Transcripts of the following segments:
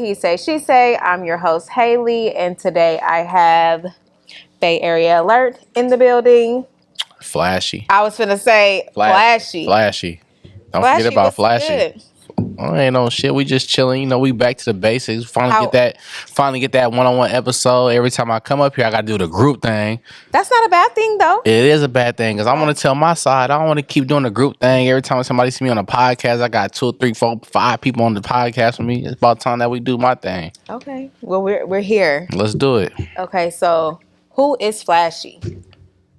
He Say, She Say. I'm your host, Haley, and today I have Bay Area Alert in the building. Flashy. I was finna say flashy. Don't forget about what's Flashy. good? Oh, ain't no shit. We just chilling. You know, we back to the basics. Finally get that one-on-one episode. Every time I come up here, I gotta do the group thing. That's not a bad thing, though. It is a bad thing because I want to tell my side. I don't want to keep doing the group thing. Every time somebody see me on a podcast, I got 2, 3, 4, 5 people on the podcast with me. It's about time that we do my thing. Okay. Well, we're here. Let's do it. Okay, so who is Flashy?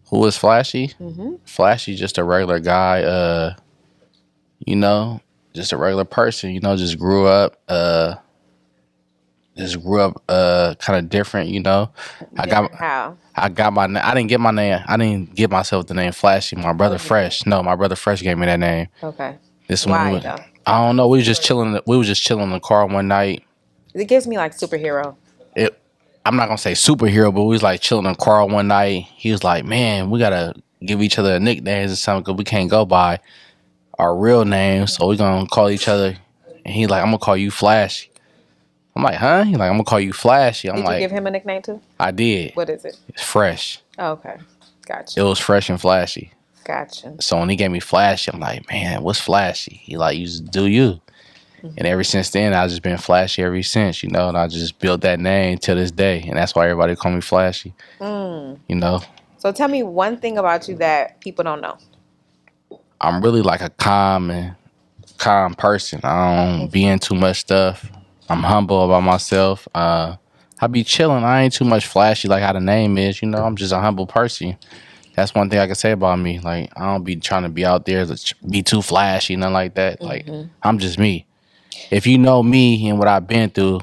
Who is Flashy? Mm-hmm. Flashy, just a regular guy. Just a regular person. Just grew up. Kind of different. I got my name. I didn't get my name. I didn't give myself the name Flashy. My brother Fresh. No, my brother Fresh gave me that name. Okay. Why though? I don't know. We was just chilling. We was just chilling in the car one night. It gives me like superhero. I'm not gonna say superhero, but we was like chilling in the car one night. He was like, "Man, we gotta give each other nicknames or something because we can't go by our real names, so we gonna call each other." And he like, "I'm gonna call you Flashy." I'm like, "Huh?" He like, "I'm gonna call you Flashy." Did you give him a nickname too? I did. What is it? It's Fresh. Oh, okay, gotcha. It was Fresh and Flashy. Gotcha. So when he gave me Flashy, I'm like, "Man, what's Flashy?" He like, "You just do you." Mm-hmm. And ever since then, I've just been Flashy ever since, and I just built that name till this day, and that's why everybody call me Flashy. So tell me one thing about you that people don't know. I'm really like a calm person. I don't be in too much stuff. I'm humble about myself. I be chilling. I ain't too much flashy like how the name is. I'm just a humble person. That's one thing I can say about me. Like, I don't be trying to be out there to be too flashy, nothing like that. Like, I'm just me. If you know me and what I've been through,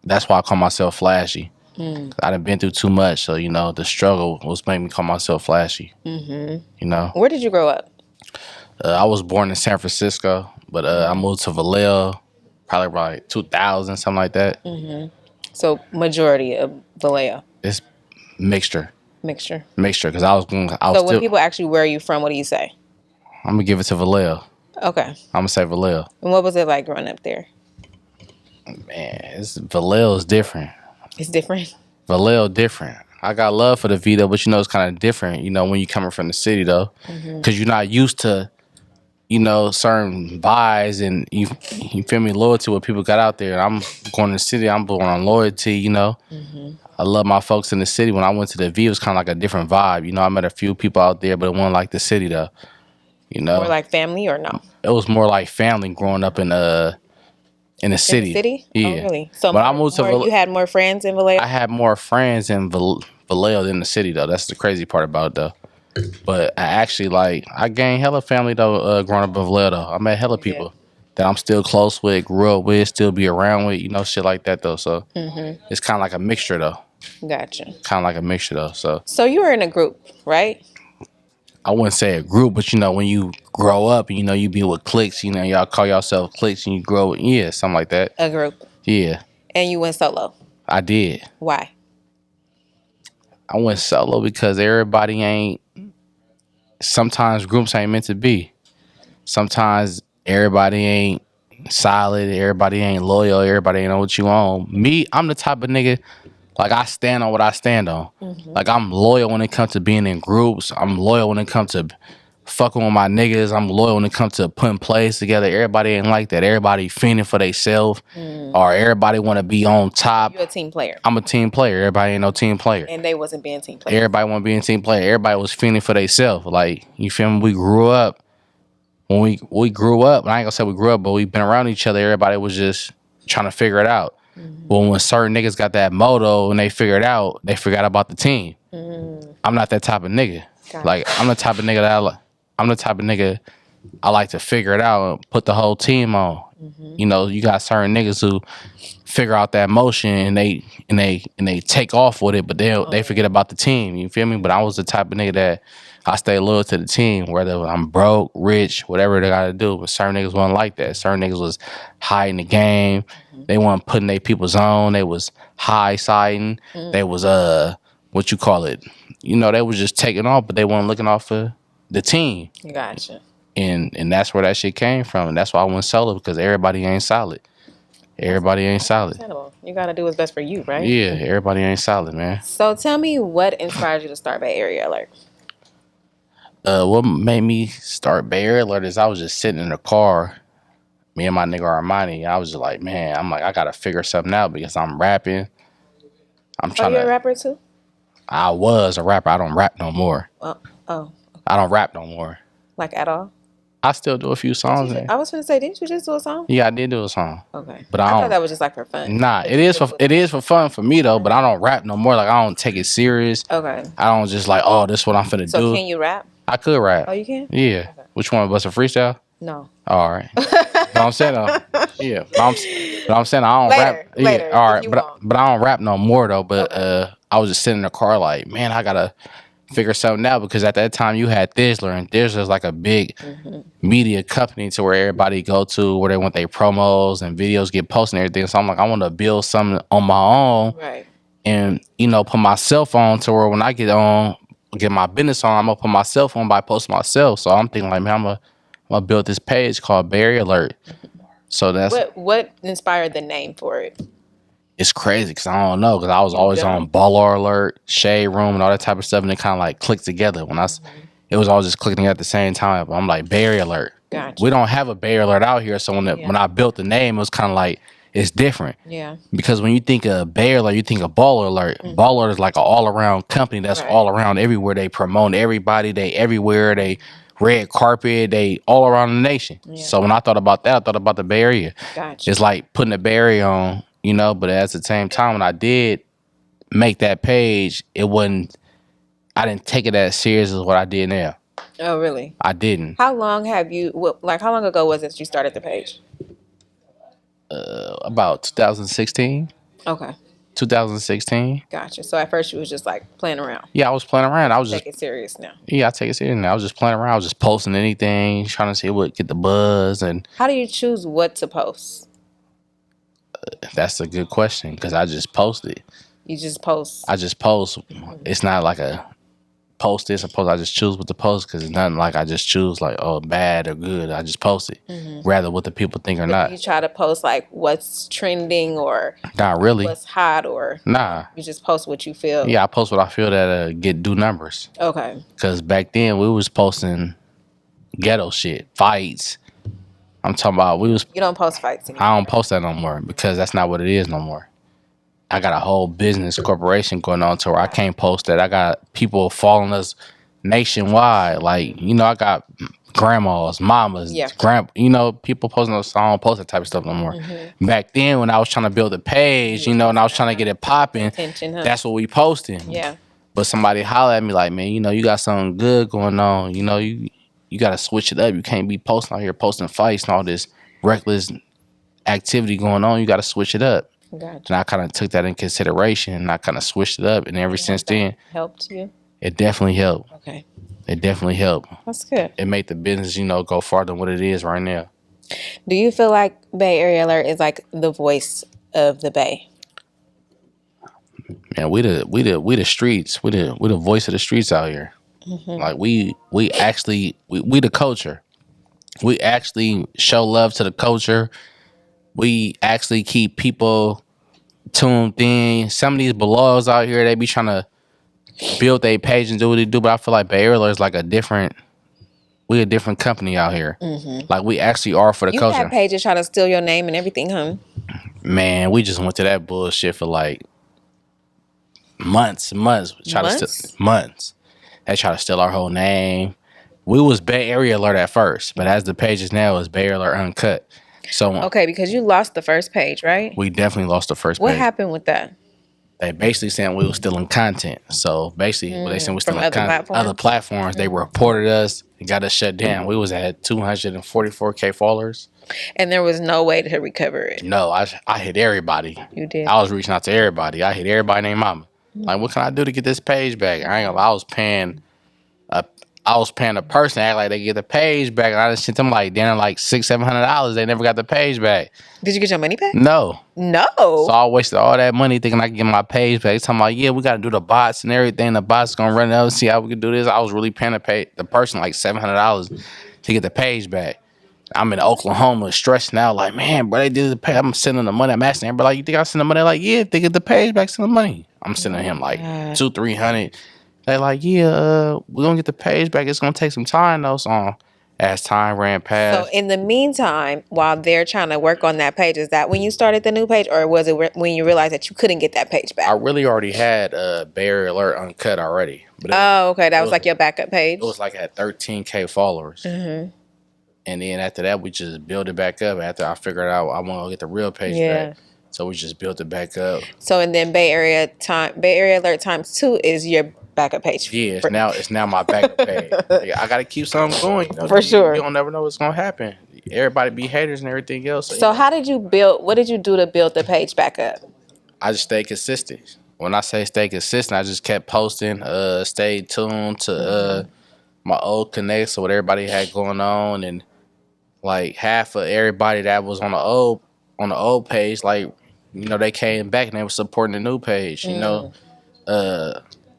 that's why I call myself Flashy. I done been through too much, so the struggle was making me call myself Flashy. Where did you grow up? I was born in San Francisco, but I moved to Vallejo probably about 2000, something like that. So majority of Vallejo. It's mixture, because I was So when people ask you where are you from, what do you say? I'm gonna give it to Vallejo. Okay. I'm gonna say Vallejo. And what was it like growing up there? Man, Vallejo is different. It's different? Vallejo different. I got love for the Vito, but it's kind of different, when you coming from the city, though. Because you're not used to, certain vibes and, you feel me, loyalty what people got out there. I'm going to the city, I'm born on loyalty, I love my folks in the city. When I went to the V, it was kind of like a different vibe. I met a few people out there, but it wasn't like the city, though. More like family or no? It was more like family growing up in the city. In the city? Yeah. Oh, really? So I moved to you had more friends in Vallejo? I had more friends in Vallejo than the city, though. That's the crazy part about it, though. But I gained hella family, though, growing up in Vallejo, though. I met hella people that I'm still close with, grew up with, still be around with, shit like that, though. So it's kind of like a mixture, though. Gotcha. Kind of like a mixture, though. So you were in a group, right? I wouldn't say a group, but when you grow up, you be with cliques, y'all call yourself cliques and you grow, something like that. A group. Yeah. And you went solo. I did. Why? I went solo because sometimes groups ain't meant to be. Sometimes everybody ain't solid, everybody ain't loyal, everybody ain't know what you on. Me, I'm the type of nigga, like, I stand on what I stand on. Like, I'm loyal when it comes to being in groups. I'm loyal when it comes to fucking with my niggas. I'm loyal when it comes to putting plays together. Everybody ain't like that. Everybody fiending for themselves, or everybody want to be on top. You're a team player. I'm a team player. Everybody ain't no team player. And they wasn't being team players. Everybody want to be a team player. Everybody was fiending for themselves. Like, you feel me? We grew up. When we grew up, and I ain't gonna say we grew up, but we been around each other. Everybody was just trying to figure it out. But when certain niggas got that motto and they figured out, they forgot about the team. I'm not that type of nigga. Like, I'm the type of nigga I like to figure it out and put the whole team on. You got certain niggas who figure out that motion and they take off with it, but they forget about the team. You feel me? But I was the type of nigga that I stay loyal to the team, whether I'm broke, rich, whatever they gotta do. But certain niggas wasn't like that. Certain niggas was high in the game. They weren't putting their people's on. They was high siding. They was what you call it? They was just taking off, but they weren't looking off for the team. Gotcha. And that's where that shit came from. And that's why I went solo, because everybody ain't solid. Everybody ain't solid. Understandable. You gotta do what's best for you, right? Yeah, everybody ain't solid, man. So tell me what inspired you to start Bay Area Alert? What made me start Bay Area Alert is I was just sitting in the car, me and my nigga Armani. I was just like, man, I gotta figure something out because I'm rapping. I'm Are trying you a rapper too? I was a rapper. I don't rap no more. Oh, I don't rap no more. like at all? I still do a few songs. I was gonna say, didn't you just do a song? Yeah, I did do a song. Okay, but I I thought that was just like for fun. Nah, it is for fun for me though. But I don't rap no more. Like I don't take it serious. Okay. I don't just like, oh, this is what I'm finna do. So can you rap? I could rap. Oh, you can? Yeah. Okay. Which one? Bust a freestyle? No. All right. But I'm saying though, yeah. But I'm saying I don't rap. Later, yeah. All right. But I don't rap no more though. But I was just sitting in the car like, man, I gotta figure something out because at that time you had Thizzler and Thizzler's like a big media company to where everybody go to where they want their promos and videos get posted and everything. So I'm like, I want to build something on my own, right? And put myself on to where when I get my business on, I'm gonna put myself on by posting myself. So I'm thinking like, man, I'm gonna build this page called Bay Area Alert. So that's what inspired the name for it. It's crazy because I don't know because I was always on Baller Alert, Shade Room, and all that type of stuff, and it kind of like clicked together when it was all just clicking at the same time. I'm like Bay Area Alert. Gotcha. We don't have a Bay Area Alert out here, so when I built the name, it was kind of like it's different. Yeah. Because when you think of Bay Area Alert, you think of Baller Alert. Baller Alert is like an all around company that's all around everywhere. They promote everybody. They everywhere. They red carpet. They all around the nation. Yeah. So when I thought about that, I thought about the Bay Area. Gotcha. It's like putting a Bay Area on. But at the same time, when I did make that page, I didn't take it as serious as what I did now. Oh, really? I didn't. How long ago was it you started the page? About 2016. Okay. 2016. Gotcha. So at first you was just like playing around. Yeah, I was playing around. I was take it serious now. Yeah, I take it serious now. I was just playing around. I was just posting anything, trying to see what get the buzz. And how do you choose what to post? That's a good question because I just post it. You just post? I just post. It's not like a post this or post. I just choose what to post because it's nothing like I just choose like, oh, bad or good. I just post it. Rather what the people think or not. You try to post like what's trending or not really what's hot or nah. You just post what you feel. Yeah, I post what I feel that do numbers. Okay. Because back then we was posting ghetto shit, fights. I'm talking about You don't post fights anymore. I don't post that no more because that's not what it is no more. I got a whole business corporation going on to where I can't post that. I got people following us nationwide. Like, I got grandmas, mamas, people posting those. I don't post that type of stuff no more. Back then when I was trying to build a page, and I was trying to get it popping, that's what we posting. Yeah. But somebody hollered at me like, man, you got something good going on. You got to switch it up. You can't be posting out here posting fights and all this reckless activity going on. You got to switch it up. Gotcha. And I kind of took that in consideration and I kind of switched it up. And ever since then, helped you? It definitely helped. Okay. It definitely helped. That's good. It made the business, go farther than what it is right now. Do you feel like Bay Area Alert is like the voice of the Bay? Man, we the streets. We the voice of the streets out here. Like we actually the culture. We actually show love to the culture. We actually keep people tuned in. Some of these blogs out here, they be trying to build their page and do what they do, but I feel like Bay Area is like a different company out here. Like we actually are for the culture. You have pages trying to steal your name and everything, huh? Man, we just went to that bullshit for like months. They try to steal our whole name. We was Bay Area Alert at first, but as the page is now, it's Bay Area Alert Uncut. So okay, because you lost the first page, right? We definitely lost the first page. What happened with that? They basically saying we were stealing content. So basically, what they saying we stealing content. Other platforms, they reported us and got us shut down. We was at 244K followers. And there was no way to recover it. No, I hit everybody. You did. I was reaching out to everybody. I hit everybody named mama. Like, what can I do to get this page back? I ain't gonna lie, I was paying a person to act like they get the page back, and I just sent them like $600-$700. They never got the page back. Did you get your money back? No. So I wasted all that money thinking I could get my page back. They talking about, yeah, we got to do the bots and everything. The bots gonna run it up and see how we can do this. I was really paying the person like $700 to get the page back. I'm in Oklahoma stressing out like, man, bro, they did the pay. I'm sending the money. I'm asking everybody, like, you think I send the money? Like, yeah, if they get the page back, send the money. I'm sending him like God. $200-300. They like, yeah, we're gonna get the page back. It's gonna take some time though. So as time ran past. So in the meantime, while they're trying to work on that page, is that when you started the new page, or was it when you realized that you couldn't get that page back? I really already had Bay Area Alert uncut already. But okay, that was like your backup page. It was like at 13K followers. Mm-hmm. And then after that, we just built it back up. After I figured out I want to get the real page back, so we just built it back up. So and then Bay Area Alert times 2 is your backup page. Yeah, it's now my backup page. I gotta keep something going. You know, For sure. You don't never know what's gonna happen. Everybody be haters and everything else. So how did you build? What did you do to build the page back up? I just stayed consistent. When I say stay consistent, I just kept posting. Stayed tuned to my old connects, or what everybody had going on, and like half of everybody that was on the old page, like, you know, they came back and they were supporting the new page. You know,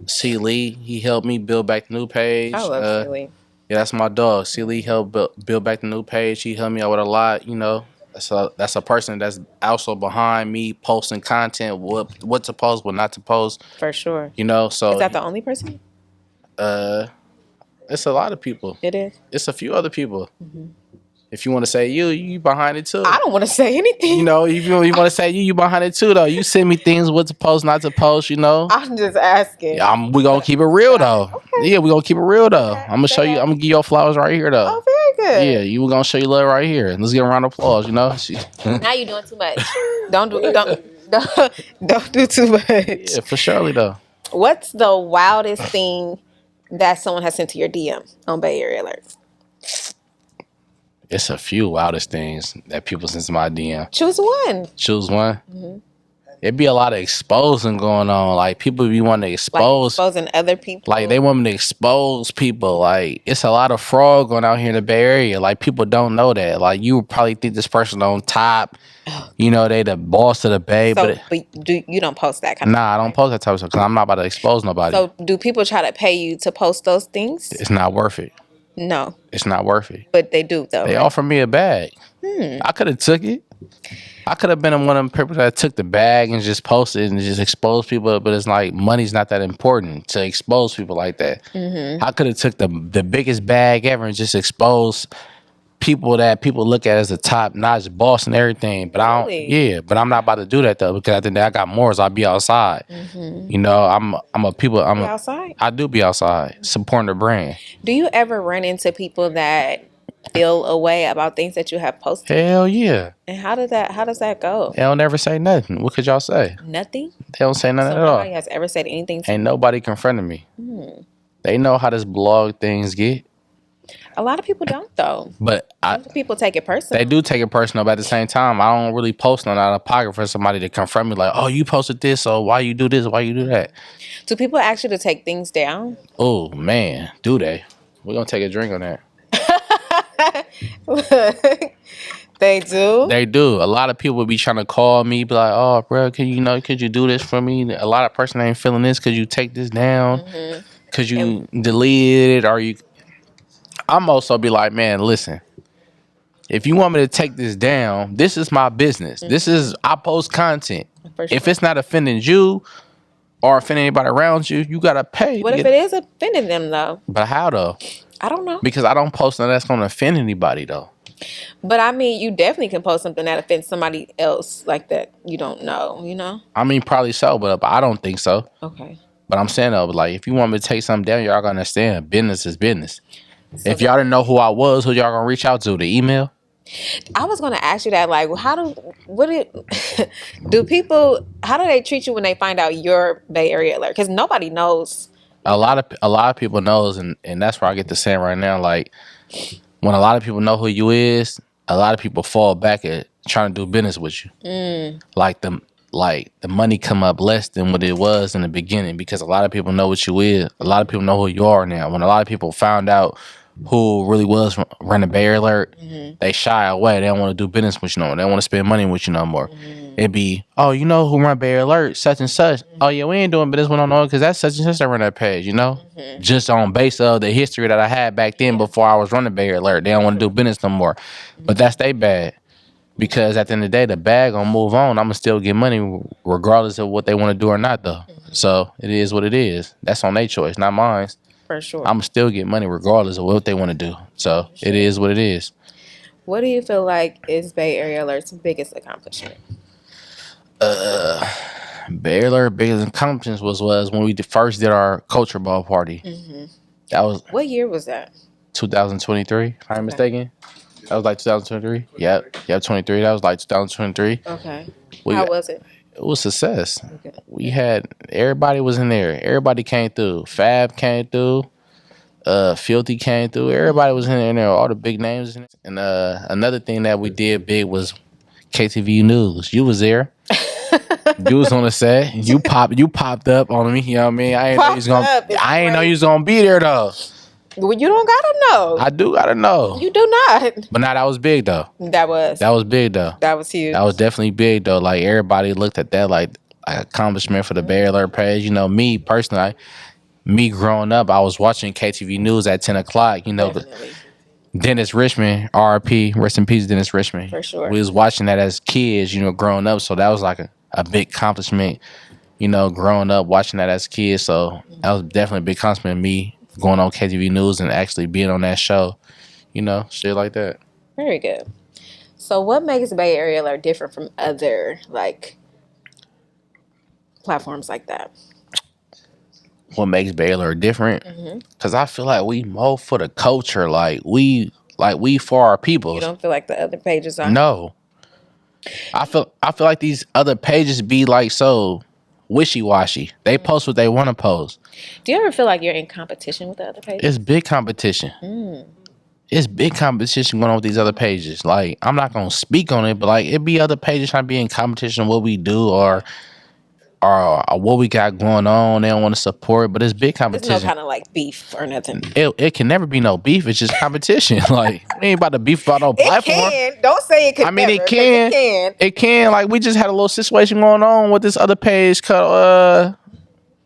C. Lee, he helped me build back the new page. I love C. Lee. Yeah, that's my dog. C. Lee helped build back the new page. He helped me out with a lot. You know, that's a person that's also behind me posting content, what to post, what not to post. For sure. You know, so is that the only person? It's a lot of people. It is. It's a few other people. If you want to say you behind it too. I don't want to say anything. You know, if you want to say you behind it too though. You send me things what to post, not to post. You know. I'm just asking. We gonna keep it real though. Okay. Yeah, we gonna keep it real though. Okay. I'm gonna show you. I'm gonna give you your flowers right here though. Oh, very good. Yeah, you were gonna show you love right here. Let's give a round of applause. You know. Now you're doing too much. Don't do too much. Yeah, for surely though. What's the wildest thing that someone has sent to your DM on Bay Area Alert? It's a few wildest things that people send to my DM. Choose one. Choose one. It'd be a lot of exposing going on. Like, people be wanting to expose. Like exposing other people. Like, they want me to expose people. Like, it's a lot of fraud going out here in the Bay Area. Like, people don't know that. Like, you would probably think this person on top. You know, they the boss of the Bay. So, but you don't post that kind of stuff? Nah, I don't post that type of stuff because I'm not about to expose nobody. So, do people try to pay you to post those things? It's not worth it. No. It's not worth it. But they do, though. They offer me a bag. I could have took it. I could have been one of them people that took the bag and just posted and just exposed people, but it's like money's not that important to expose people like that. I could have took the biggest bag ever and just exposed people that people look at as the top notch boss and everything. But I don't. Yeah, but I'm not about to do that though, because I think that I got more. I'll be outside. You know, I'm outside. I do be outside supporting the brand. Do you ever run into people that feel a way about things that you have posted? Hell yeah. And how does that go? They don't never say nothing. What could y'all say? Nothing? They don't say nothing at all. Nobody has ever said anything to Ain't nobody confronted me. They know how this blog things get. A lot of people don't though. But people take it personal. They do take it personal, but at the same time, I don't really post nothing out of pocket for somebody to confront me like, oh, you posted this, so why you do this, why you do that? Do people ask you to take things down? Oh, man, do they? We're going to take a drink on that. They do? They do. A lot of people be trying to call me, be like, oh, bro, could you do this for me? A lot of person ain't feeling this. Could you take this down? Could you delete it? Or you... I'm also be like, man, listen, if you want me to take this down, this is my business. I post content. Sure. If it's not offending you or offending anybody around you, you got to pay. What if it is offending them, though? But how, though? I don't know. Because I don't post nothing that's going to offend anybody, though. But, I mean, you definitely can post something that offends somebody else like that you don't know, you know? I mean, probably so, but I don't think so. Okay. But I'm saying, though, like, if you want me to take something down, y'all going to understand. Business is business. So if y'all didn't know who I was, who y'all going to reach out to? The email? I was going to ask you that, like, how do they treat you when they find out you're Bay Area Alert? Because nobody knows. A lot of people knows, and that's where I get to saying right now, like, when a lot of people know who you is, a lot of people fall back at trying to do business with you. Like the money come up less than what it was in the beginning, because a lot of people know what you is. A lot of people know who you are now. When a lot of people found out who really was running Bay Area Alert, they shy away. They don't want to do business with you no more. They don't want to spend money with you no more. It'd be, oh, you know who run Bay Area Alert, such and such. Oh yeah, we ain't doing business with no because that's such and such that run that page. Just on base of the history that I had back then before I was running Bay Area Alert. They don't want to do business no more. But that's they bad. Because at the end of the day, the bag gonna move on. I'm gonna still get money regardless of what they want to do or not, though. So it is what it is. That's on their choice, not mine. For sure. I'm gonna still get money regardless of what they want to do. So it is what it is. What do you feel like is Bay Area Alert's biggest accomplishment? Bay Area Alert biggest accomplishment was when we first did our culture ball party. That was What year was that? 2023, if I'm mistaken. That was like 2023. Yep, 23. That was like 2023. Okay. How was it? It was success. Okay. We had everybody was in there. Everybody came through. Fab came through. Filthy came through. Everybody was in there. All the big names. And another thing that we did big was KTV News. You was there. You was on the set. You popped up on me. You know what I mean? I ain't know you was gonna be there though. Well, you don't gotta know. I do gotta know. You do not. But now that was big though. That was big though. That was huge. That was definitely big though. Like everybody looked at that like accomplishment for the Bay Area Alert page. Me personally, me growing up, I was watching KTV News at 10 o'clock. Definitely. Dennis Richmond, RIP, rest in peace, Dennis Richmond. For sure. We was watching that as kids, growing up. So that was like a big accomplishment, growing up, watching that as kids. So that was definitely a big accomplishment. Me going on KTV News and actually being on that show, shit like that. Very good. So what makes Bay Area Alert different from other platforms like that? What makes Bay Area Alert different? Because I feel like we more for the culture. We for our people. You don't feel like the other pages are? No. I feel like these other pages be like so wishy-washy. They post what they want to post. Do you ever feel like you're in competition with the other pages? It's big competition. It's big competition going on with these other pages. Like, I'm not going to speak on it, but like it be other pages trying to be in competition what we do or what we got going on. They don't want to support, but it's big competition. There's no kind of like beef or nothing. It can never be no beef. It's just competition. Like, we ain't about to beef about no platform. It can. Don't say it can. I mean, never, it can. It can. Like, we just had a little situation going on with this other page. I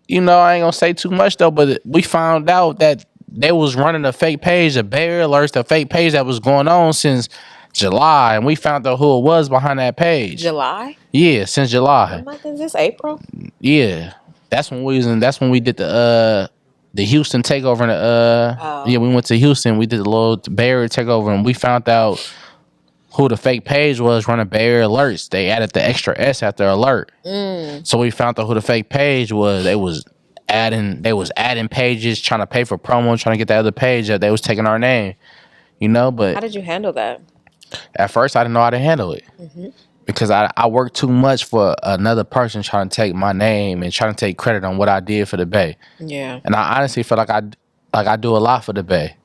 ain't gonna say too much though, but we found out that they was running a fake page, a Bay Area Alerts, the fake page that was going on since July, and we found out who it was behind that page. July? Yeah, since July. What month is this? April? Yeah, that's when we did the Houston takeover. And we went to Houston. We did the little Bay Area takeover, and we found out who the fake page was running Bay Area Alerts. They added the extra S after alert. So we found out who the fake page was. They was adding pages, trying to pay for promo, trying to get the other page that they was taking our name. But how did you handle that? At first I didn't know how to handle it. Because I worked too much for another person trying to take my name and trying to take credit on what I did for the Bay. Yeah. And I honestly feel like I do a lot for the Bay.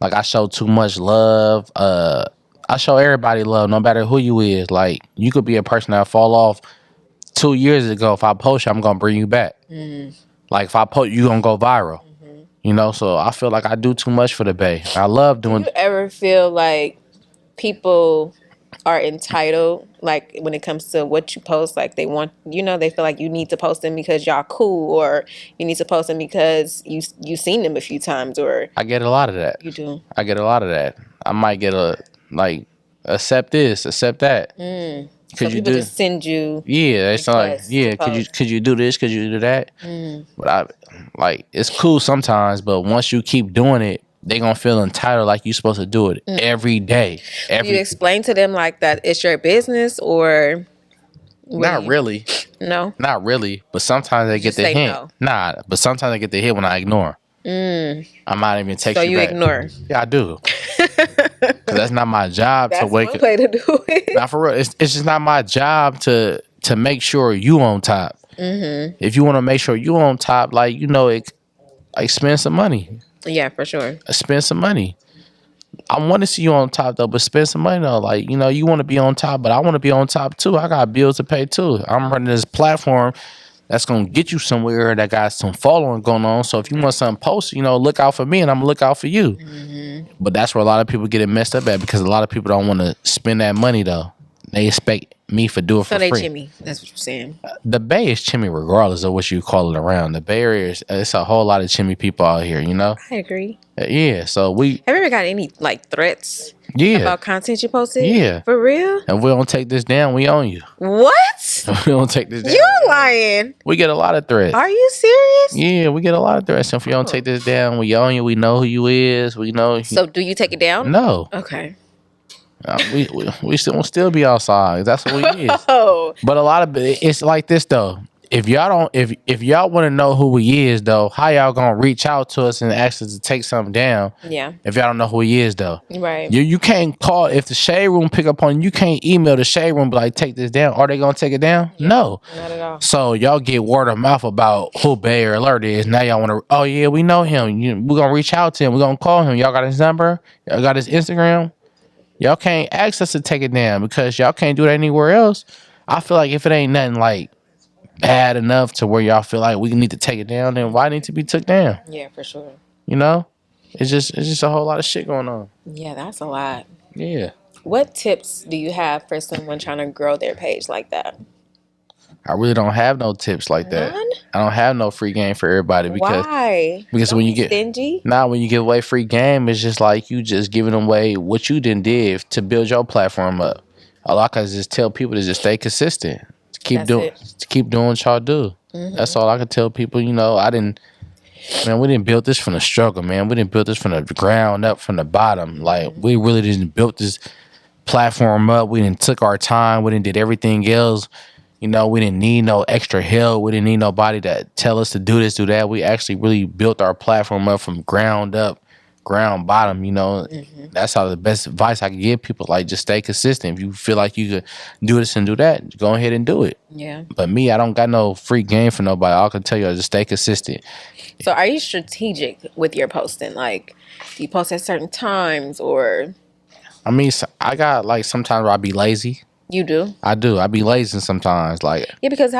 Like, I show too much love. I show everybody love, no matter who you is. Like, you could be a person that fall off 2 years ago. If I post you, I'm gonna bring you back. Like, if I post you, gonna go viral. So I feel like I do too much for the Bay. I love doing. Do you ever feel like people are entitled, like when it comes to what you post, like they want, they feel like you need to post them because y'all cool, or you need to post them because you seen them a few times, or I get a lot of that. You do? I get a lot of that. I might get accept this, accept that. So people just send you. Yeah, it's like, yeah. Could you do this? Could you do that? But it's cool sometimes. But once you keep doing it, they gonna feel entitled, like you supposed to do it every day. Do you explain to them like that it's your business, or not really? No, not really. But sometimes they get the hint. No. Nah, but sometimes they get the hint when I ignore. I might even text you back. So you ignore? Yeah, I do. Because that's not my job to wake up. That's one way to do it. Not for real. It's just not my job to make sure you on top. If you want to make sure you on top, spend some money. Yeah, for sure. Spend some money. I want to see you on top though, but spend some money though. You want to be on top, but I want to be on top too. I got bills to pay too. I'm running this platform that's gonna get you somewhere that got some following going on. So if you want something posted, look out for me and I'm gonna look out for you. But that's where a lot of people get it messed up at, because a lot of people don't want to spend that money though. They expect me for do it So for they free. chimmy. That's what you're saying. The Bay is chimmy regardless of what you call it around. The Bay Area it's a whole lot of chimmy people out here, I agree. Yeah, so Have you ever got any like threats about content you posted? Yeah. For real? If we don't take this down, we own you. What? If we don't take this down, You're lying. we get a lot of threats. Are you serious? Yeah, we get a lot of threats. If you don't take this down, we own you. We know who you is. We know. So do you take it down? No. Okay. We still be outside. That's what we is. Oh. But a lot of it's like this though. If y'all want to know who he is though, how y'all gonna reach out to us and ask us to take something down? Yeah. If y'all don't know who he is though, Right. You can't call if the shade room pick up on you. Can't email the shade room be like, take this down. Are they gonna take it down? Yeah, no, not at all. So y'all get word of mouth about who Bay Alert is. Now y'all want to. Oh yeah, we know him. We're gonna reach out to him. We're gonna call him. Y'all got his number. Y'all got his Instagram. Y'all can't ask us to take it down because y'all can't do it anywhere else. I feel like if it ain't nothing like bad enough to where y'all feel like we need to take it down, then why need to be took down? Yeah, for sure. It's just a whole lot of shit going on. Yeah, that's a lot. Yeah. What tips do you have for someone trying to grow their page like that? I really don't have no tips like that. None? I don't have no free game for everybody because Why? Because Don't when you be get stingy. when you give away free game, it's just like you just giving away what you did to build your platform up. All I can just tell people to just stay consistent. To keep doing what y'all do. Mm-hmm. That's all I can tell people. We didn't build this from the struggle, man. We didn't build this from the ground up, from the bottom. Like we really didn't build this platform up. We didn't took our time. We didn't did everything else. We didn't need no extra help. We didn't need nobody to tell us to do this, do that. We actually really built our platform up from ground up, ground bottom. Mm-hmm. That's how the best advice I can give people. Like, just stay consistent. If you feel like you could do this and do that, go ahead and do it. Yeah. But me, I don't got no free game for nobody. All I can tell you is just stay consistent. So are you strategic with your posting? Like, do you post at certain times or? I mean, I got like sometimes where I be lazy. You do? I do. I be lazy sometimes. Like, yeah, because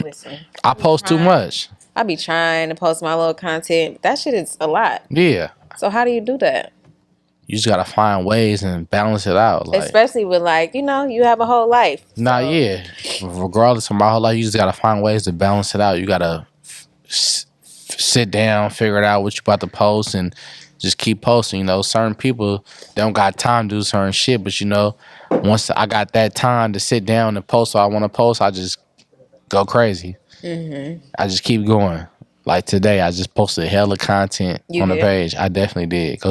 listen. I post too much. I be trying to post my little content. That shit is a lot. Yeah. So how do you do that? You just gotta find ways and balance it out. Like, especially with you have a whole life. Nah, yeah. Regardless of my whole life, you just gotta find ways to balance it out. You gotta sit down, figure it out what you about to post, and just keep posting. Certain people don't got time to do certain shit, but once I got that time to sit down and post what I want to post, I just go crazy. Mm-hmm. I just keep going. Like today, I just posted hella content on the page. I definitely did.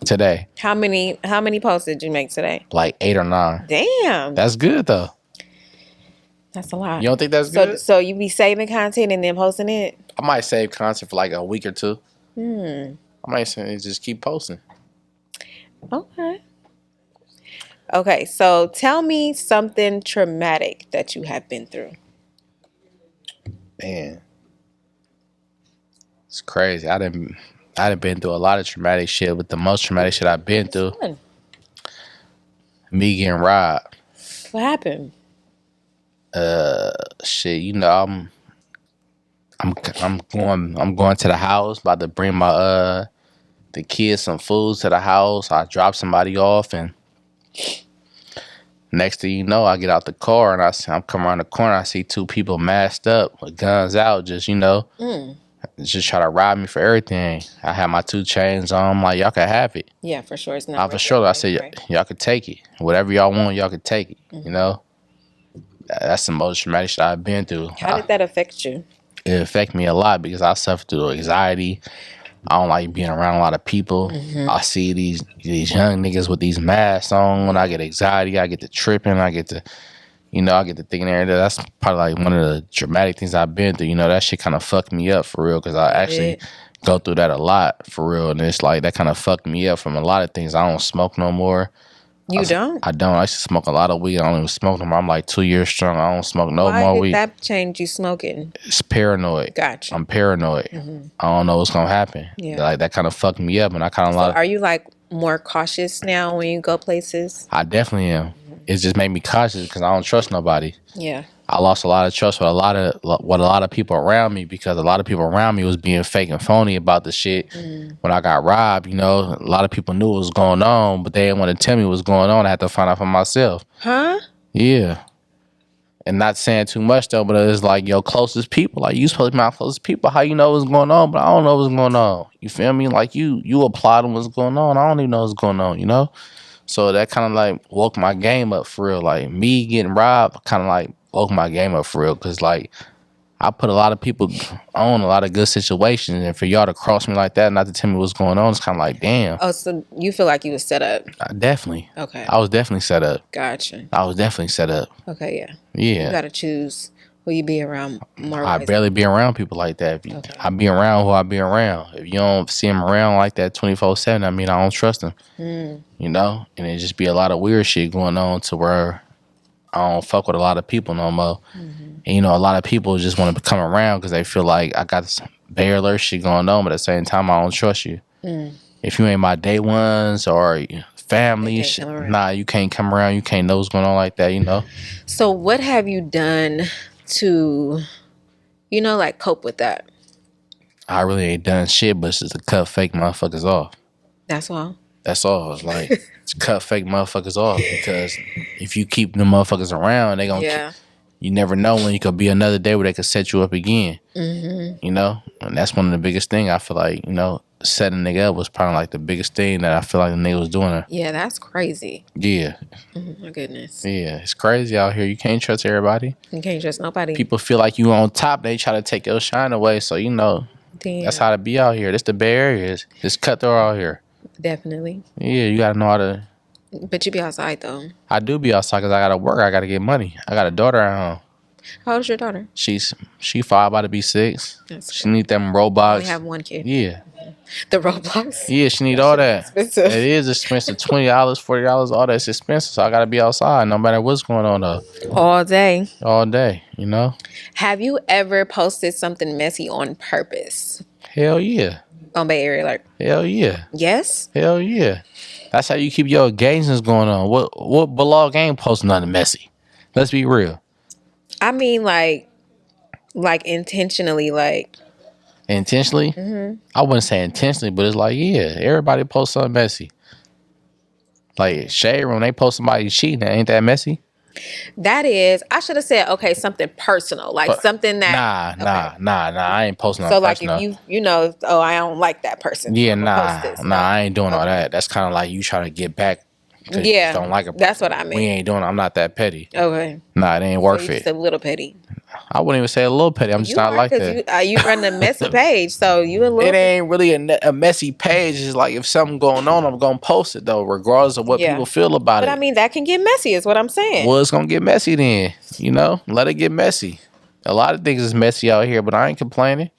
Today. How many posts did you make today? Like 8 or 9. Damn. That's good though. That's a lot. You don't think that's good? So you be saving content and then posting it? I might save content for like a week or two. I might just keep posting. Okay, so tell me something traumatic that you have been through. Man, it's crazy. I done been through a lot of traumatic shit, but the most traumatic shit I've been through, me getting robbed. What happened? Shit, I'm going to the house, about to bring my the kids some food to the house. I drop somebody off, and next thing you know, I get out the car and I'm coming around the corner. I see 2 people masked up with guns out, just just try to rob me for everything. I had my 2 chains on. I'm like, y'all can have it. Yeah, for sure. It's not. For sure. I said, y'all can take it. Whatever y'all want, y'all can take it. Mm-hmm. That's the most traumatic shit I've been through. How did that affect you? It affected me a lot because I suffer through anxiety. I don't like being around a lot of people. Mm-hmm. I see these young niggas with these masks on. When I get anxiety, I get to tripping. I get to thinking everything. That's probably like one of the dramatic things I've been through. That shit kind of fucked me up for real because I actually go through that a lot for real. And it's like that kind of fucked me up from a lot of things. I don't smoke no more. You don't? I don't. I used to smoke a lot of weed. I don't even smoke no more. I'm like 2 years strong. I don't smoke more weed. Why did that change you smoking? It's paranoid. Gotcha. I'm paranoid. Mm-hmm. I don't know what's gonna happen. Yeah. Like that kind of fucked me up, and I kind of Are you like more cautious now when you go places? I definitely am. It just made me cautious because I don't trust nobody. Yeah. I lost a lot of trust with a lot of people around me because a lot of people around me was being fake and phony about the shit. When I got robbed, you know, a lot of people knew what was going on, but they didn't want to tell me what was going on. I had to find out for myself. Huh? Yeah. And not saying too much though, but it's like your closest people. Like you supposed to be my closest people. How you know what's going on, but I don't know what's going on. You feel me? Like you applauding what's going on. I don't even know what's going on, you know? So that kind of like woke my game up for real. Like me getting robbed kind of like woke my game up for real. Cause like I put a lot of people on a lot of good situations. And for y'all to cross me like that, not to tell me what's going on, it's kind of like, damn. Oh, so you feel like you was set up? Definitely. Okay. I was definitely set up. Gotcha. I was definitely set up. Okay, yeah. Yeah. You gotta choose who you be around more. I barely be around people like that. Okay. I be around who I be around. If you don't see them around like that 24/7, I mean, I don't trust them. You know? And it just be a lot of weird shit going on to where I don't fuck with a lot of people no more. And, you know, a lot of people just want to come around because they feel like I got this Bay Alert shit going on, but at the same time, I don't trust you. If you ain't my day ones or family, shit, nah, you can't come around. You can't know what's going on like that, you know? So what have you done to, you know, like cope with that? I really ain't done shit, but it's just to cut fake motherfuckers off. That's all? That's all. It's like, to cut fake motherfuckers off because if you keep them motherfuckers around, they gonna you never know when you could be another day where they could set you up again. You know? And that's one of the biggest things I feel like, you know, setting a nigga up was probably like the biggest thing that I feel like the nigga was doing. Yeah, that's crazy. Yeah. Oh my goodness. Yeah, it's crazy out here. You can't trust everybody. You can't trust nobody. People feel like you on top. They try to take your shine away. So, you know, that's how to be out here. This the Bay Area. It's cutthroat out here. Definitely. Yeah, you got to know how to. But you be outside though. I do be outside because I got to work. I got to get money. I got a daughter at home. How old's your daughter? She 5, about to be 6. That's she need them Roblox. We have one kid. Yeah. The Roblox? Yeah, she need all that. Expensive. It is expensive. $20, $40, all that's expensive. So I got to be outside no matter what's going on though. All day. All day, you know? Have you ever posted something messy on purpose? Hell yeah. On Bay Area, like? Hell yeah. Yes? Hell yeah. That's how you keep your engagements going on. What blog ain't posting nothing messy? Let's be real. I mean, like intentionally, like. Intentionally? I wouldn't say intentionally, but it's like, yeah, everybody posts something messy. Like, Shade Room, they post somebody cheating. Ain't that messy? That is, I should have said, okay, something personal, like But something that. Nah. I ain't posting So, nothing like, personal. if you know, oh, I don't like that person. Yeah, so nah, post this. I ain't doing all that. That's kind of like you trying to get back. You Yeah, don't like it. That's what I mean. We ain't doing. I'm not that petty. Okay. Nah, it ain't worth it. Just a little petty. I wouldn't even say a little petty. I'm just not like that. You run a messy page, so you a little. It ain't really a messy page. It's like if something going on, I'm gonna post it though, regardless of what people feel about it. But I mean, that can get messy, is what I'm saying. Well, it's gonna get messy then. You know, let it get messy. A lot of things is messy out here, but I ain't complaining.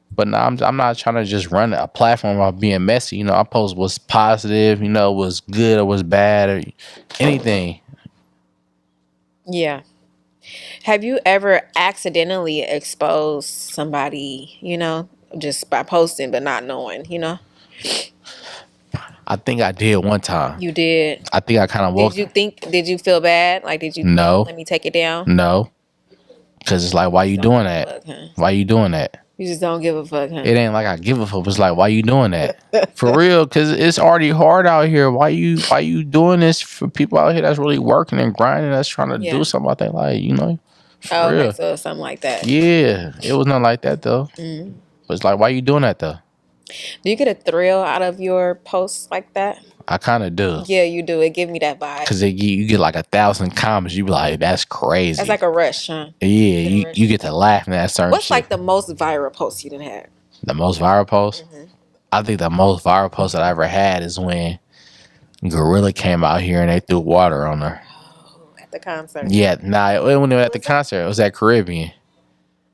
But no, I'm not trying to just run a platform off being messy. You know, I post what's positive, you know, what's good or what's bad or anything. Yeah. Have you ever accidentally exposed somebody, you know, just by posting but not knowing, you know? I think I did one time. You did? I think I kind of woke. Did you feel bad? Like, did you? No. Let me take it down? No. Because it's like, why you doing that? Why you doing that? You just don't give a fuck, huh? It ain't like I give a fuck. It's like, why you doing that? For real, because it's already hard out here. Why you doing this for people out here that's really working and grinding, that's trying to do something out there, like, you know? For real. Okay, so something like that. Yeah, it was nothing like that, though. But it's like, why you doing that, though? Do you get a thrill out of your posts like that? I kind of do. Yeah, you do. It give me that vibe. Because you get like 1,000 comments. You be like, that's crazy. That's like a rush, huh? Yeah, you get to laugh at certain What's shit. like the most viral post you done had? The most viral post? I think the most viral post that I ever had is when Gorilla came out here and they threw water on her. Oh, at the concert. Yeah, it wasn't at the concert. It was at Caribbean.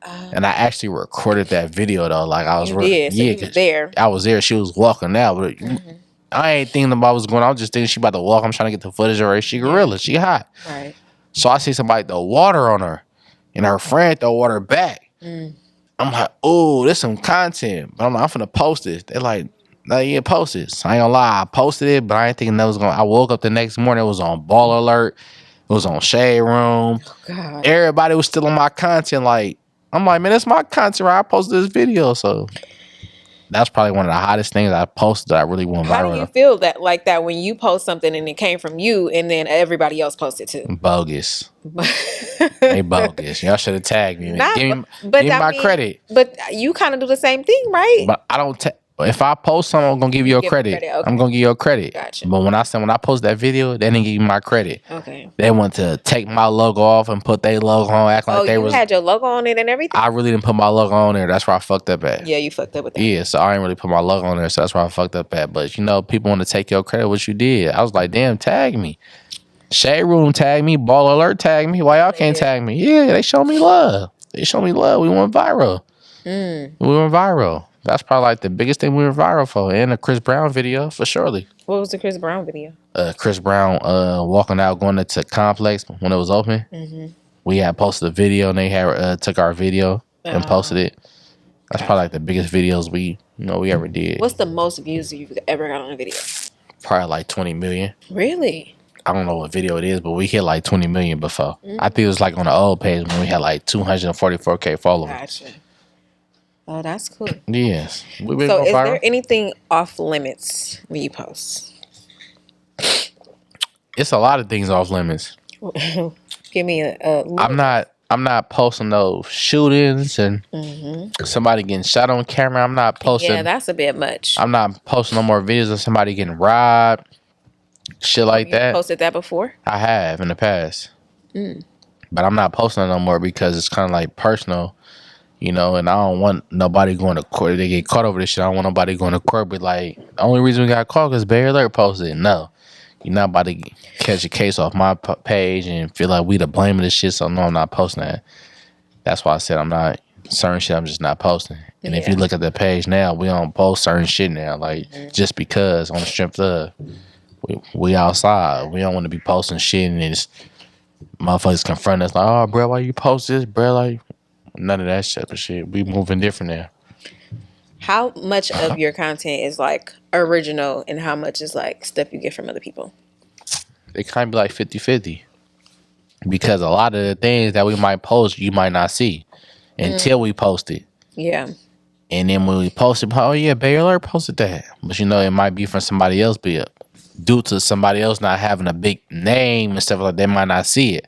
And I actually recorded that video though. Like I was you was there. I was there. She was walking out, but I ain't thinking about what's going on. I was just thinking she about to walk. I'm trying to get the footage of her. She Gorilla. She hot. Right. So I see somebody throw water on her, and her friend throw water back. I'm like, oh, this some content. But I'm finna post this. They're like, No, you didn't post it. So I ain't gonna lie, I posted it, but I ain't thinking that was gonna. I woke up the next morning, it was on Ball Alert, it was on Shade Room. Oh God. Everybody was still on my content. Like, I'm like, man, that's my content. Right? I posted this video, so that's probably one of the hottest things I posted that I really went How do you viral. feel that when you post something and it came from you and then everybody else posted too? Bogus. They bogus. Y'all should have tagged me. Not, Give me I my mean, credit. But you kind of do the same thing, right? But I don't. If I post something, I'm gonna give you a credit. Okay. I'm gonna give you a credit. Gotcha. But when I post that video, they didn't give me my credit. Okay. They want to take my logo off and put their logo on, act like they you had your logo on it and everything? I really didn't put my logo on there. That's where I fucked up at. Yeah, you fucked up with that. Yeah, so I didn't really put my logo on there, so that's where I fucked up at. But you know, people want to take your credit what you did. I was like, damn, tag me. Shade Room tag me. Ball Alert tag me. Why y'all can't tag me? Yeah, they show me love. They show me love. We went viral. We went viral. That's probably like the biggest thing we went viral for. And the Chris Brown video, for surely. What was the Chris Brown video? Chris Brown walking out, going into Complex when it was open. Mm-hmm. We had posted a video, and they had took our video and posted it. That's probably like the biggest videos we ever did. What's the most views you've ever got on a video? Probably like 20 million. Really? I don't know what video it is, but we hit like 20 million before. I think it was like on the old page when we had like 244K followers. Gotcha. Oh, that's cool. Yes. So is there anything off limits when you post? It's a lot of things off limits. Give me a I'm not posting those shootings and somebody getting shot on camera. I'm not posting. Yeah, that's a bit much. I'm not posting no more videos of somebody getting robbed. Shit like that. You posted that before? I have in the past. But I'm not posting it no more because it's kind of like personal, and I don't want nobody going to court. They get caught over this shit. I don't want nobody going to court. But like, the only reason we got caught because Bay Alert posted it. No. You're not about to catch a case off my page and feel like we the blame of this shit. So no, I'm not posting that. That's why I said I'm not certain shit. I'm just not posting. And if you look at the page now, we don't post certain shit now. Like just because on the strength of we outside, we don't want to be posting shit and it's motherfuckers confront us like, oh, bro, why you post this, bro? Like none of that shit. We moving different now. How much of your content is like original and how much is like stuff you get from other people? It kind of be like 50-50. Because a lot of the things that we might post, you might not see until we post it. Yeah. And then when we post it, oh yeah, Bay Alert posted that. But it might be from somebody else, but due to somebody else not having a big name and stuff like that, they might not see it.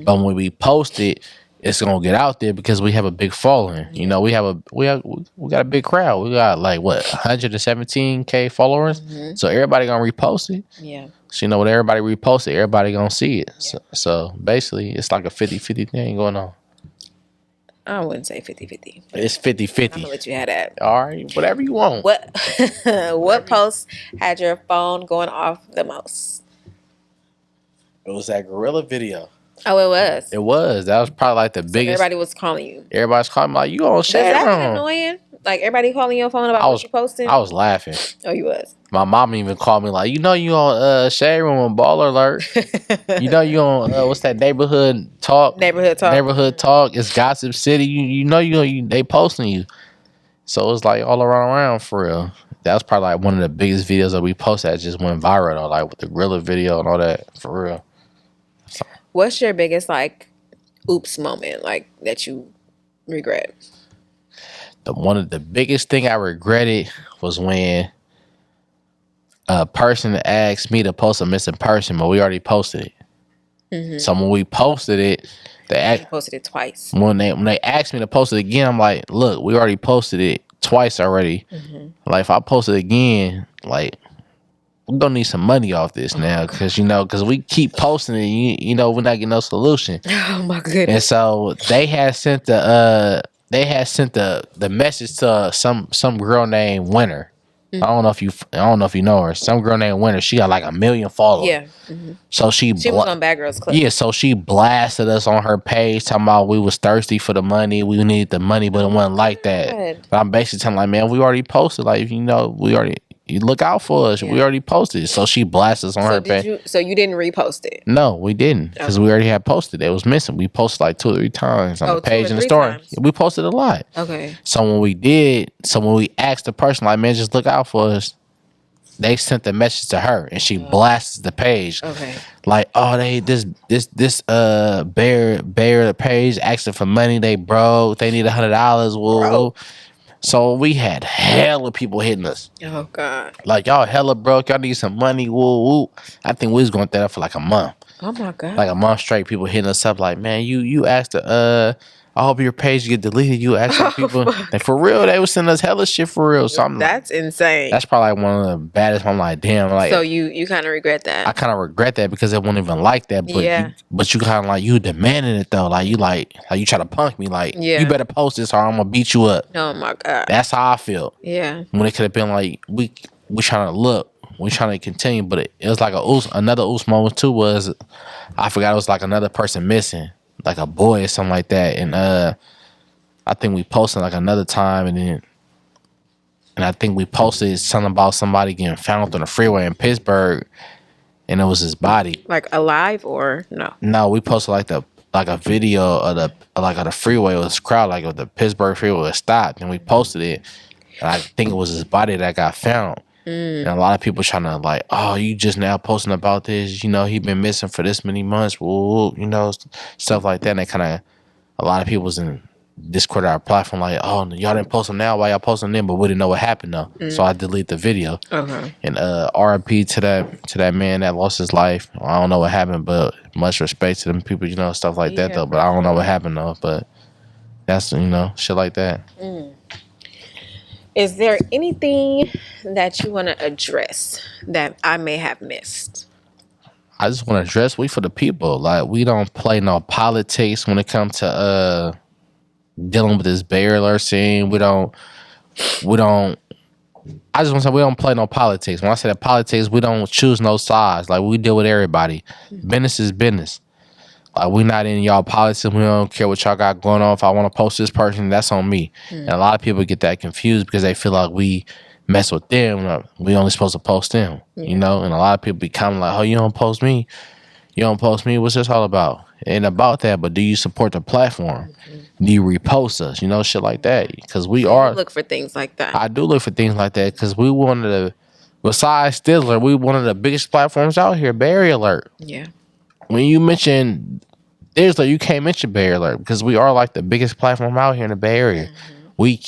But when we post it, it's gonna get out there because we have a big following. We got a big crowd. We got like 117K followers. So everybody gonna repost it. Yeah. So when everybody repost it, everybody gonna see it. Yeah. So basically, it's like a 50-50 thing going on. I wouldn't say 50-50. It's 50-50. I'm gonna let you have that. All right, whatever you want. What post had your phone going off the most? It was that gorilla video. Oh, it was. It was. That was probably like the biggest. Everybody was calling you. Everybody's calling me like, you on Shade Room. Is that annoying? Like everybody calling your phone about what you posting? I was laughing. Oh, you was. My mom even called me like, you on Shade Room and Ball Alert. You on what's that neighborhood talk? Neighborhood talk. It's Gossip City. They posting you. So it's like all around for real. That was probably like one of the biggest videos that we posted that just went viral though, like with the gorilla video and all that for real. So. What's your biggest like oops moment like that you regret? One of the biggest thing I regretted was when a person asked me to post a missing person, but we already posted it. So when we posted it, they posted it twice. When they asked me to post it again, I'm like, look, we already posted it twice already. Like if I post it again, like we're gonna need some money off this now because we keep posting it. We're not getting no solution. Oh my goodness! And so they had sent the message to some girl named Winter. I don't know if you know her. Some girl named Winter. She got like 1 million followers. Yeah. So she was on Bad Girls Club. Yeah. So she blasted us on her page talking about we was thirsty for the money. We needed the money, but it wasn't like that. But I'm basically telling like, man, we already posted. Like you look out for us. Yeah. We already posted it. So she blasted us on her page. So you didn't repost it? No, we didn't. Because we already had posted it. It was missing. We posted like 2 or 3 times on the page in the story. Times. We posted a lot. Okay. So when we asked the person, like, man, just look out for us. they sent the message to her, and she blasts the page. Okay. Like, oh, they this bear page asking for money. They broke. They need $100. Woo woo. So we had hella people hitting us. Oh God. Like, y'all hella broke. Y'all need some money. Woo woo. I think we was going through that for like a month. Oh my God. Like a month straight, people hitting us up like, man, you asked I hope your page get deleted. You asked people, like, for real, they was sending us hella shit for real. So that's insane. That's probably like one of the baddest. I'm like, damn, like. So you kind of regret that? I kind of regret that because it wasn't even like that. But but you kind of like you demanding it though. Like you try to punk me. Like you better post this or I'm gonna beat you up. Oh my God. That's how I feel. Yeah. When it could have been like we trying to look. We trying to continue, but it was like another moment too. Was I forgot it was like another person missing, like a boy or something like that, and I think we posted like another time, and I think we posted something about somebody getting found on the freeway in Pittsburgh, and it was his body, like alive or no? No, we posted like a video of the freeway was crowded, like the Pittsburgh freeway was stopped, and we posted it, and I think it was his body that got found. And a lot of people trying to like, oh, you just now posting about this, you know, he been missing for this many months, woo, you know, stuff like that. And they kind of, a lot of people was in Discord our platform like, oh, y'all didn't post him now, why y'all posting them? But we didn't know what happened though, so I deleted the video. And RIP to that man that lost his life. I don't know what happened, but much respect to them people, you know, stuff like that though. But I don't know what happened though. But that's, you know, shit like that. Is there anything that you want to address that I may have missed? I just want to address we for the people. Like, we don't play no politics when it comes to dealing with this Bay Alert scene. We don't. I just want to say we don't play no politics. When I say that politics, we don't choose no sides. Like, we deal with everybody. Business is business. Like, we not in y'all politics. We don't care what y'all got going on. If I want to post this person, that's on me. And a lot of people get that confused because they feel like we mess with them. We only supposed to post them, you know? And a lot of people become like, oh, you don't post me. You don't post me. What's this all about? It ain't about that, but do you support the platform? Do you repost us? You know, shit like that. Because we are. Look for things like that. I do look for things like that because we one of the, besides Stizzler, we one of the biggest platforms out here, Bay Alert. Yeah. When you mention Stizzler, you can't mention Bay Alert because we are like the biggest platform out here in the Bay Area. We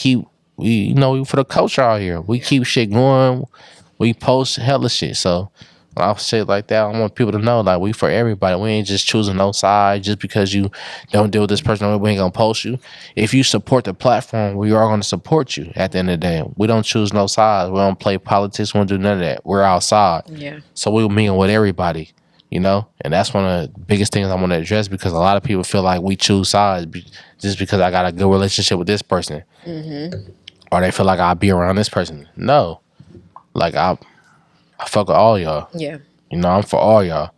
you know, we for the culture out here. We keep shit going. We post hella shit. So when I say it like that, I want people to know like we for everybody. We ain't just choosing no side just because you don't deal with this person. We ain't gonna post you. If you support the platform, we are gonna support you. At the end of the day, we don't choose no sides. We don't play politics. We don't do none of that. We're outside. Yeah. So we meet with everybody. You know, and that's one of the biggest things I want to address because a lot of people feel like we choose sides just because I got a good relationship with this person, or they feel like I'll be around this person. No, like I fuck with all y'all. Yeah, you know, I'm for all y'all.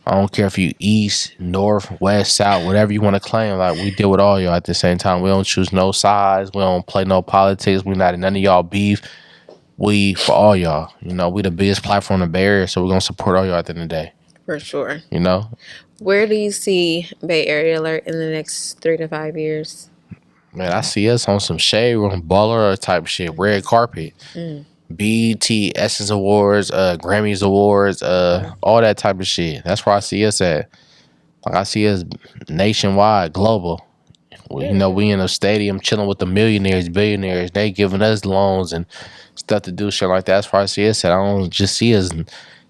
I don't care if you east, north, west, south, whatever you want to claim. Like we deal with all y'all at the same time. We don't choose no sides. We don't play no politics. We not in none of y'all beef. We for all y'all. You know, we the biggest platform in the Bay Area, so we're gonna support all y'all at the end of the day. For sure. You know? Where do you see Bay Area Alert in the next 3 to 5 years? Man, I see us on some shade room baller type shit, red carpet. BET, Essence Awards, Grammys Awards, all that type of shit. That's where I see us at. Like I see us nationwide, global. You know, we in a stadium chilling with the millionaires, billionaires. They giving us loans and stuff to do shit like that. That's where I see us at. I don't just see us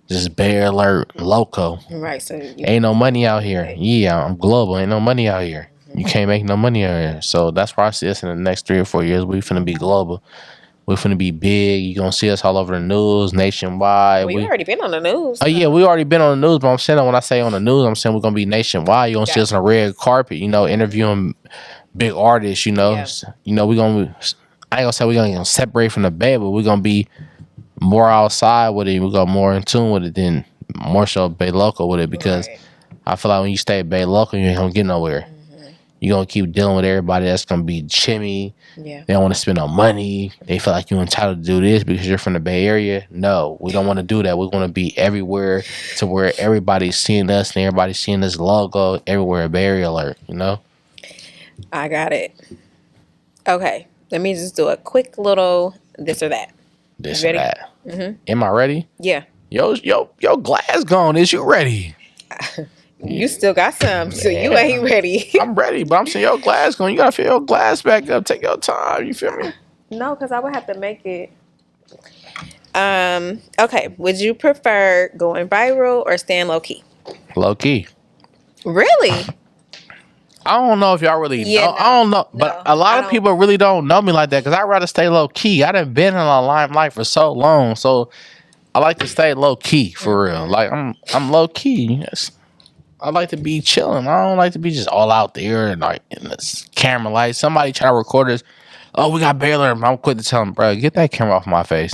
just Bay Alert loco. Right. So ain't no money out here. Yeah, I'm global. Ain't no money out here. You can't make no money out here. So that's where I see us in the next 3 or 4 years. We finna be global. We finna be big. You gonna see us all over the news, nationwide. We already been on the news. Oh yeah, we already been on the news. But I'm saying when I say on the news, I'm saying we're gonna be nationwide. You gonna see us on a red carpet. You know, interviewing big artists. You know, you know we gonna. I ain't gonna say we're gonna separate from the Bay, but we're gonna be more outside with it. We go more in tune with it than more so Bay local with it because I feel like when you stay Bay local, you ain't gonna get nowhere. You're gonna keep dealing with everybody that's gonna be chimmy. They don't want to spend no money. They feel like you're entitled to do this because you're from the Bay Area. No, we don't want to do that. We want to be everywhere to where everybody's seeing us and everybody's seeing this logo everywhere. Bay Area Alert, you know? I got it. Okay, let me just do a quick little this or that. This or that. Am I ready? Yeah. Yo, glass gone. Is you ready? You still got some, so you ain't ready. I'm ready, but I'm saying your glass gone. You gotta fill your glass back up. Take your time. You feel me? No, because I would have to make it. Okay. Would you prefer going viral or staying low key? Low key. Really? I don't know if y'all really know. I don't know, but a lot of people really don't know me like that because I'd rather stay low key. I done been in a limelight for so long, so I like to stay low key for real. Like I'm low key. Yes. I like to be chilling. I don't like to be just all out there and like in this camera light. Somebody try to record us. Oh, we got Baylor. I'm quick to tell him, bro, get that camera off my face.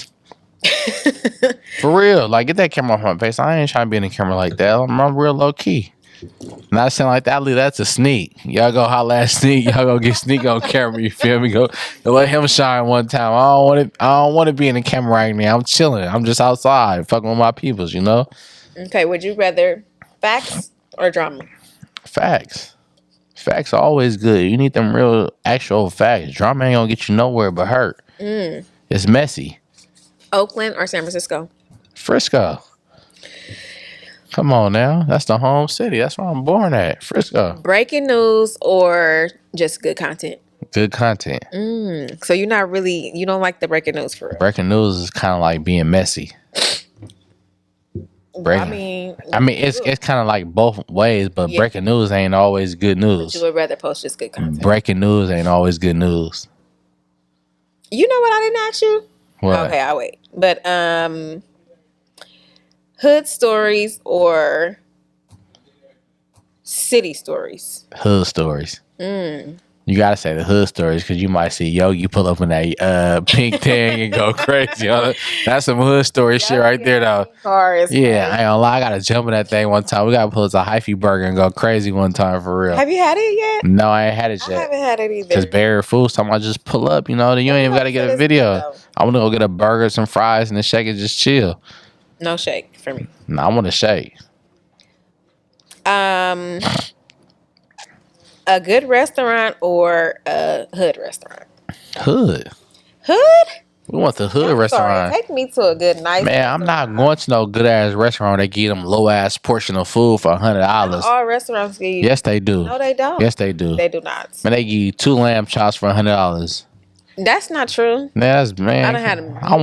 For real, like get that camera off my face. I ain't trying to be in the camera like that. I'm real low key. Not saying like that. That's a sneak. Y'all go holla at Sneak. Y'all go get Sneak on camera. You feel me? Go let him shine one time. I don't want to be in the camera right now. I'm chilling. I'm just outside, fucking with my peoples. You know. Okay. Would you rather facts or drama? Facts. Facts are always good. You need them real, actual facts. Drama ain't gonna get you nowhere but hurt. It's messy. Oakland or San Francisco? Frisco. Come on now. That's the home city. That's where I'm born at. Frisco. Breaking news or just good content? Good content. So you don't like the breaking news for real? Breaking news is kind of like being messy. I mean, it's kind of like both ways, but breaking news ain't always good news. You would rather post just good content. Breaking news ain't always good news. You know what I didn't ask you? What? Okay, I'll wait. But hood stories or city stories? Hood stories. You gotta say the hood stories because you might see Yogi pull up in that pink tag and go crazy. That's some hood story shit right there, though. Cars, yeah, I ain't gonna lie. I gotta jump in that thing one time. We gotta pull us a hyphy burger and go crazy one time for real. Have you had it yet? No, I ain't had it yet. I haven't had it either. Because Barrier Foods, time I just pull up, then you ain't even gotta get a video. I wanna go get a burger, some fries, and a shake and just chill. No shake for me. No, I want a shake. A good restaurant or a hood restaurant? Hood. Hood? We want the hood restaurant. Take me to a good nice Man, I'm not going to no good ass restaurant. They give them low ass portion of food for $100. All restaurants give you. Yes, they do. No, they don't. Yes, they do. They do not. Man, they give you 2 lamb chops for $100. That's not true. That's man. I done had them. I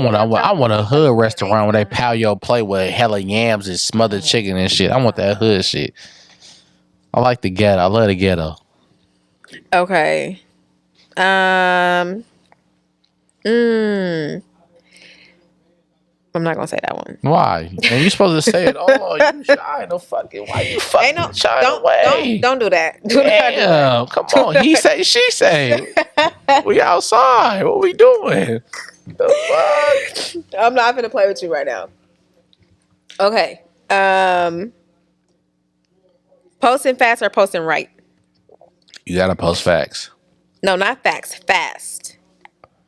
want a hood restaurant where they pile your plate with hella yams and smothered chicken and shit. I want that hood shit. I like the ghetto. I love the ghetto. Okay. I'm not gonna say that one. Why? Man, you supposed to say it. Oh, you shy no fucking. Why you fucking shy away? Don't do that. Damn, come on. He say, she say. We outside. What we doing? The fuck? I'm not gonna play with you right now. Okay. Posting fast or posting right? You gotta post facts. No, not facts. Fast.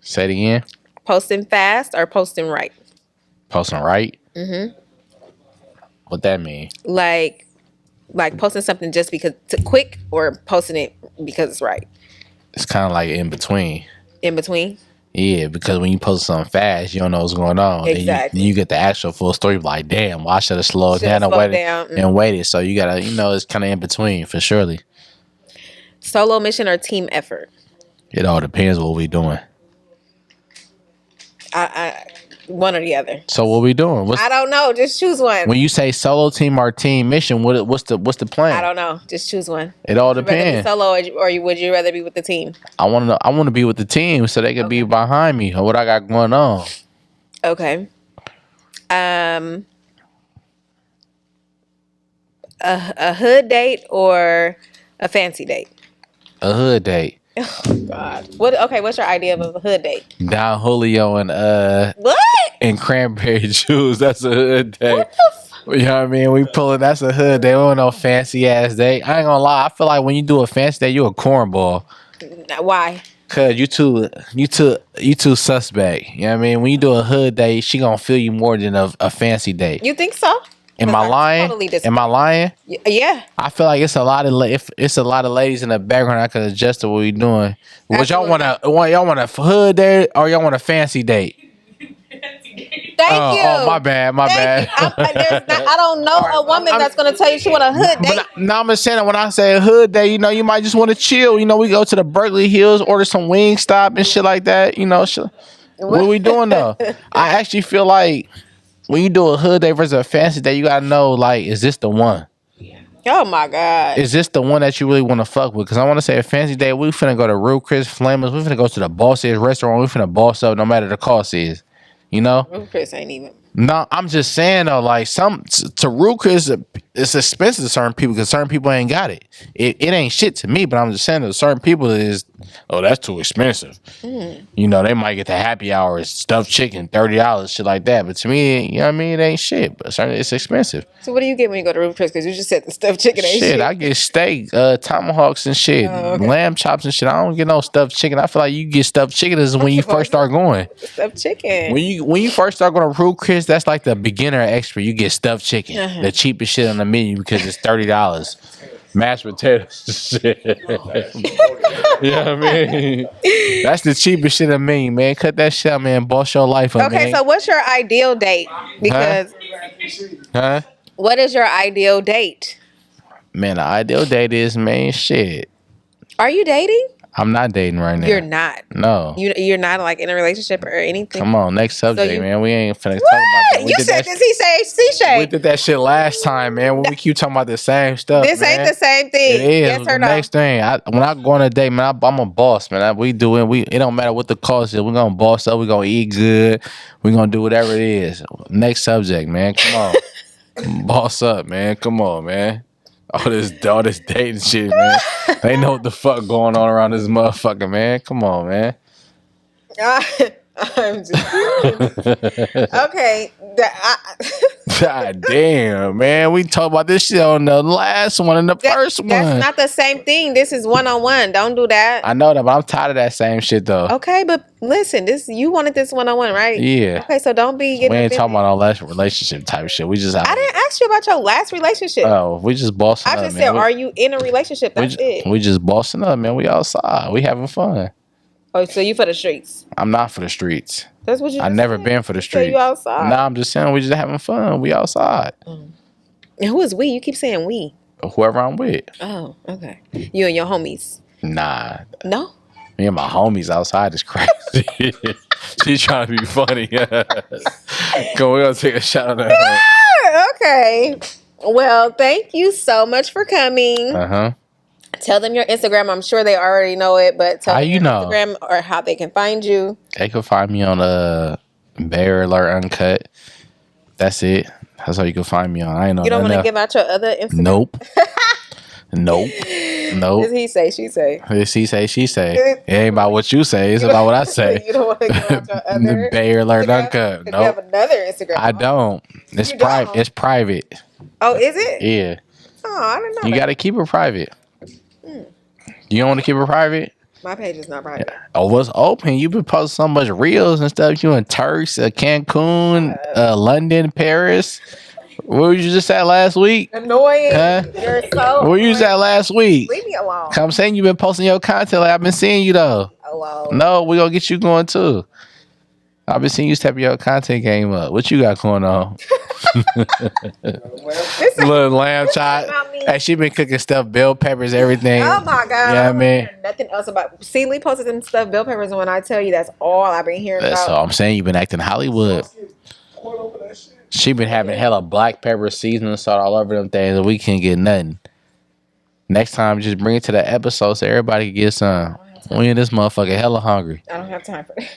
Say it again. Posting fast or posting right? Posting right? Mm-hmm. What that mean? Like posting something just because it's quick or posting it because it's right? It's kind of like in between. In between? Yeah, because when you post something fast, you don't know what's going on. Exactly. Then you get the actual full story. Like, damn, well, I should have slowed down and waited. So you gotta, it's kind of in between for surely. Solo mission or team effort? It all depends what we doing. I one or the other. So what we doing? I don't know. Just choose one. When you say solo team or team mission, what's the plan? I don't know. Just choose one. It all depends. Solo or would you rather be with the team? I want to be with the team so they could be behind me or what I got going on. Okay. A hood date or a fancy date? A hood date. Oh God. What's your idea of a hood date? Don Julio and what? And cranberry juice. That's a hood date. What the you know what I mean? We pulling. That's a hood date. We don't no fancy ass date. I ain't gonna lie. I feel like when you do a fancy date, you a cornball. Why? Cause you too suspect. You know what I mean? When you do a hood date, she gonna feel you more than a fancy date. You think so? Am I lying? Am I lying? Yeah. I feel like it's a lot of it's a lot of ladies in the background. I can adjust to what we doing. What y'all want a hood date or y'all want a fancy date? Thank you. Oh, my bad, my Thank bad. you. I don't know a woman that's gonna tell you she want a hood date. No, I'm just saying that when I say a hood day, you might just want to chill. We go to the Berkeley Hills, order some Wingstop and shit like that. What we doing though? I actually feel like when you do a hood day versus a fancy day, you gotta know, like, is this the one? Oh my God. Is this the one that you really want to fuck with? Because I want to say a fancy day, we finna go to Real Chris Flamers. We finna go to the boss's restaurant. We finna boss up no matter the cost is. Real Chris ain't even. No, I'm just saying though, like to Real Chris, it's expensive to certain people because certain people ain't got it. It ain't shit to me, but I'm just saying to certain people that's too expensive. They might get the happy hours, stuffed chicken, $30, shit like that. But to me, it ain't shit. But certainly it's expensive. So what do you get when you go to Real Chris? Because you just said the stuffed chicken ain't shit. I get steak, tomahawks and shit, lamb chops and shit. I don't get no stuffed chicken. I feel like you get stuffed chicken is when you first start going. Stuffed chicken. When you first start going to Real Chris, that's like the beginner extra. You get stuffed chicken, the cheapest shit on the menu because it's $30. Mashed potatoes shit. You know what I mean? That's the cheapest shit on the menu, man. Cut that shit out, man. Boss your life up, man. Okay, so what's your ideal date? Because what is your ideal date? Man, the ideal date is, man, shit. Are you dating? I'm not dating right now. You're not. No. You're not like in a relationship or anything. Come on, next subject, man. We ain't finna talk about that. You said this. He say she say. We did that shit last time, man. When we keep talking about the same stuff. This ain't the same thing. It is. Yes or no? Next thing, when I go on a date, man, I'm a boss, man. It don't matter what the cost is. We're gonna boss up. We're gonna eat good. We're gonna do whatever it is. Next subject, man. Come on, boss up, man. Come on, man. All this dating shit, man. They know what the fuck going on around this motherfucker, man. Come on, man. I'm just kidding. Okay. God damn, man. We talked about this shit on the last one and the first one. That's not the same thing. This is one-on-one. Don't do that. I know that, but I'm tired of that same shit, though. Okay, but listen, you wanted this one-on-one, right? Yeah. Okay, so don't be getting. We ain't talking about all that relationship type shit. We just. I didn't ask you about your last relationship. Oh, we just bossing up, man. I just said, are you in a relationship? That's it. We just bossing up, man. We outside. We having fun. Oh, so you for the streets? I'm not for the streets. That's what you. I never been for the streets. So you outside? Nah, I'm just saying we just having fun. We outside. And who is we? You keep saying we. Whoever I'm with. Oh, okay. You and your homies. Nah. No. Me and my homies outside is crazy. She's trying to be funny. Come on, we're gonna take a shot on that. Okay. Well, thank you so much for coming. Tell them your Instagram. I'm sure they already know it, but tell them your Instagram or how they can find you. They can find me on Bear Alert Uncut. That's it. That's how you can find me on. I ain't know. You don't want to give out your other Instagram? Nope. Nope. It's he say, she say. It's he say, she say. It ain't about what you say. It's about what I say. You don't want to give out your other Bear Alert Uncut. Nope. You have another Instagram. I don't. It's private. It's private. Oh, is it? Yeah. Oh, I didn't know. You got to keep it private. You don't want to keep it private? My page is not private. Oh, what's open? You've been posting so much reels and stuff. You in Turks, Cancun, London, Paris. Where were you just at last week? Annoying. You're so. Where you was at last week? Leave me alone. I'm saying you've been posting your content. Like I've been seeing you though. Oh wow. No, we gonna get you going too. I've been seeing you step your content game up. What you got going on? Little lamb chop. Hey, she been cooking stuff, bell peppers, everything. Oh my god! Yeah, I mean, nothing else about. See, Lee posted them stuff, bell peppers, and when I tell you, that's all I've been hearing. That's all I'm saying. You've been acting Hollywood. She been having hella black pepper seasoning salt all over them things, and we can't get nothing. Next time, just bring it to the episode so everybody can get some. We in this motherfucker hella hungry. I don't have time for that.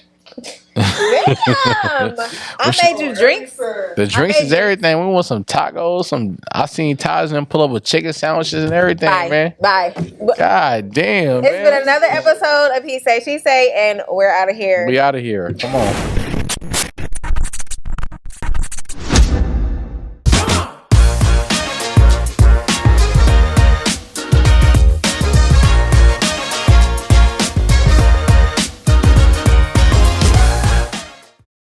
Damn! I made you drinks. The drinks is everything. We want some tacos. I seen Taj and pull up with chicken sandwiches and everything, man. Bye. God damn, It's been another episode of He Say, She Say, and we're out of here. We out of here. Come on.